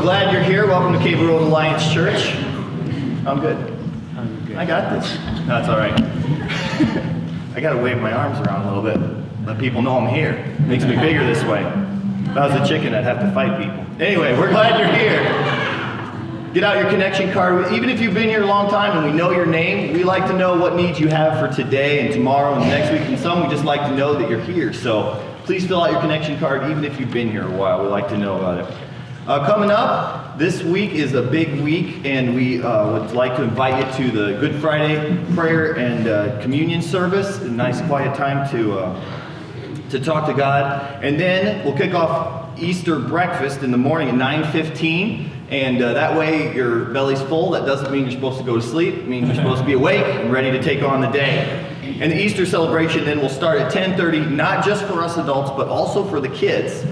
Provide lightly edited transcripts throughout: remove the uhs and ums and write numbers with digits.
glad you're here. Welcome to Cable Road Alliance Church. I'm good. I got this. No, it's all right. I got to wave my arms around a little bit. Let people know I'm here. Makes me bigger this way. If I was a chicken, I'd have to fight people. Anyway, we're glad you're here. Get out your connection card. Even if you've been here a long time and we know your name, we like to know what needs you have for today and tomorrow and next week. And some, we just like to know that you're here. So please fill out your connection card, even if you've been here a while. We like to know about it. Coming up, this week is a big week, and we would like to invite you to the Good Friday prayer and communion service. A nice quiet time to talk to God. And then we'll kick off Easter breakfast in the morning at 9:15. And that way your belly's full. That doesn't mean you're supposed to go to sleep. It means you're supposed to be awake and ready to take on the day. And the Easter celebration then will start at 10:30, not just for us adults, but also for the kids.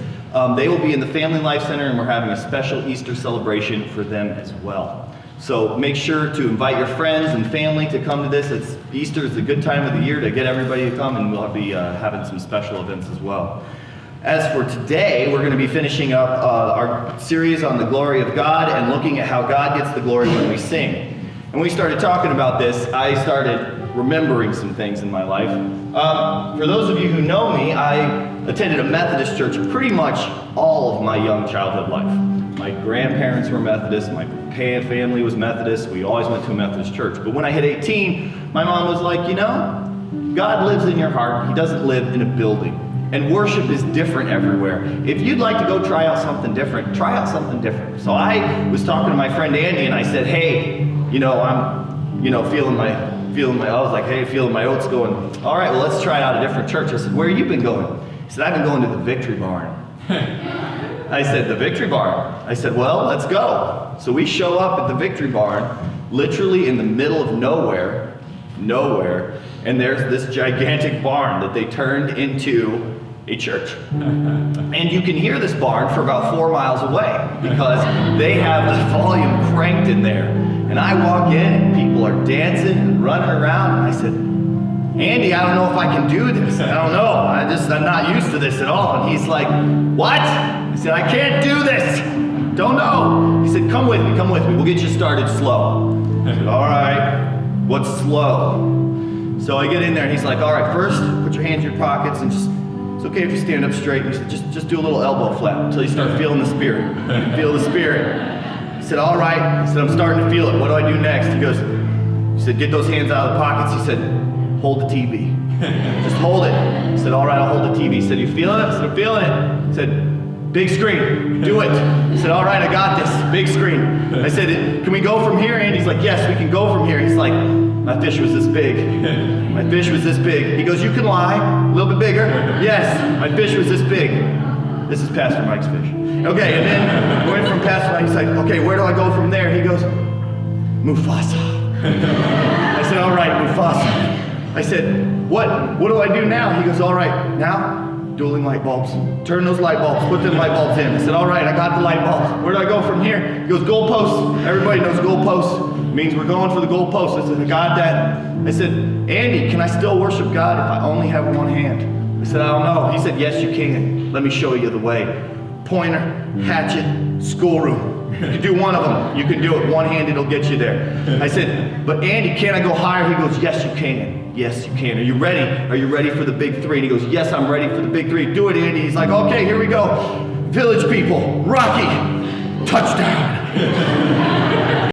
They will be in the Family Life Center, and we're having a special Easter celebration for them as well. So make sure to invite your friends and family to come to this. Easter is a good time of the year to get everybody to come, and we'll be having some special events as well. As for today, we're going to be finishing up our series on the glory of God and looking at how God gets the glory when we sing. And when we started talking about this, I started remembering some things in my life. For those of you who know me, I attended a Methodist church pretty much all of my young childhood life. My grandparents were Methodist, my family was Methodist, we always went to a Methodist church. But when I hit 18, my mom was like, you know, God lives in your heart, He doesn't live in a building. And worship is different everywhere. If you'd like to go try out something different, try out something different. So I was talking to my friend Andy and I said, hey, I'm, feeling my oats going, all right, well, let's try out a different church. I said, where have you been going? He said, I've been going to the Victory Barn. I said, the Victory Barn? I said, well, let's go. So we show up at the Victory Barn, literally in the middle of nowhere, and there's this gigantic barn that they turned into a church. And you can hear this barn for about 4 miles away because they have the volume cranked in there. And I walk in and people are dancing and running around. And I said, Andy, I don't know if I can do this. I don't know. I'm not used to this at all. And he's like, what? I said, I can't do this. Don't know. He said, come with me. We'll get you started slow. I said, all right, what's slow? So I get in there and he's like, all right, first, put your hands in your pockets and it's okay if you stand up straight. He said, just do a little elbow flap until you start feeling the spirit. Feel the spirit. He said, all right. He said, I'm starting to feel it. What do I do next? He said, get those hands out of the pockets. He said, hold the TV. Just hold it. He said, all right, I'll hold the TV. He said, you feeling it? I said, I'm feeling it. He said, big screen, do it. He said, all right, I got this, big screen. I said, can we go from here? And he's like, yes, we can go from here. He's like, my fish was this big. My fish was this big. He goes, you can lie, a little bit bigger. Yes, my fish was this big. This is Pastor Mike's fish. Okay, and then we went from Pastor Mike, he's like, okay, where do I go from there? He goes, Mufasa. I said, all right, Mufasa. I said, what do I do now? He goes, all right, now, dueling light bulbs. Turn those light bulbs, put them light bulbs in. I said, all right, I got the light bulbs. Where do I go from here? He goes, goalposts. Everybody knows goalposts. Means we're going for the goalposts. I said, I got that. I said, Andy, can I still worship God if I only have one hand? I said, I don't know. He said, yes, you can. Let me show you the way. Pointer, hatchet, schoolroom. You can do one of them. You can do it. One hand, it'll get you there. I said, but Andy, can I go higher? He goes, yes, you can. Yes, you can. Are you ready? Are you ready for the big three? And he goes, yes, I'm ready for the big three. Do it, Andy. He's like, okay, here we go. Village people, Rocky, touchdown.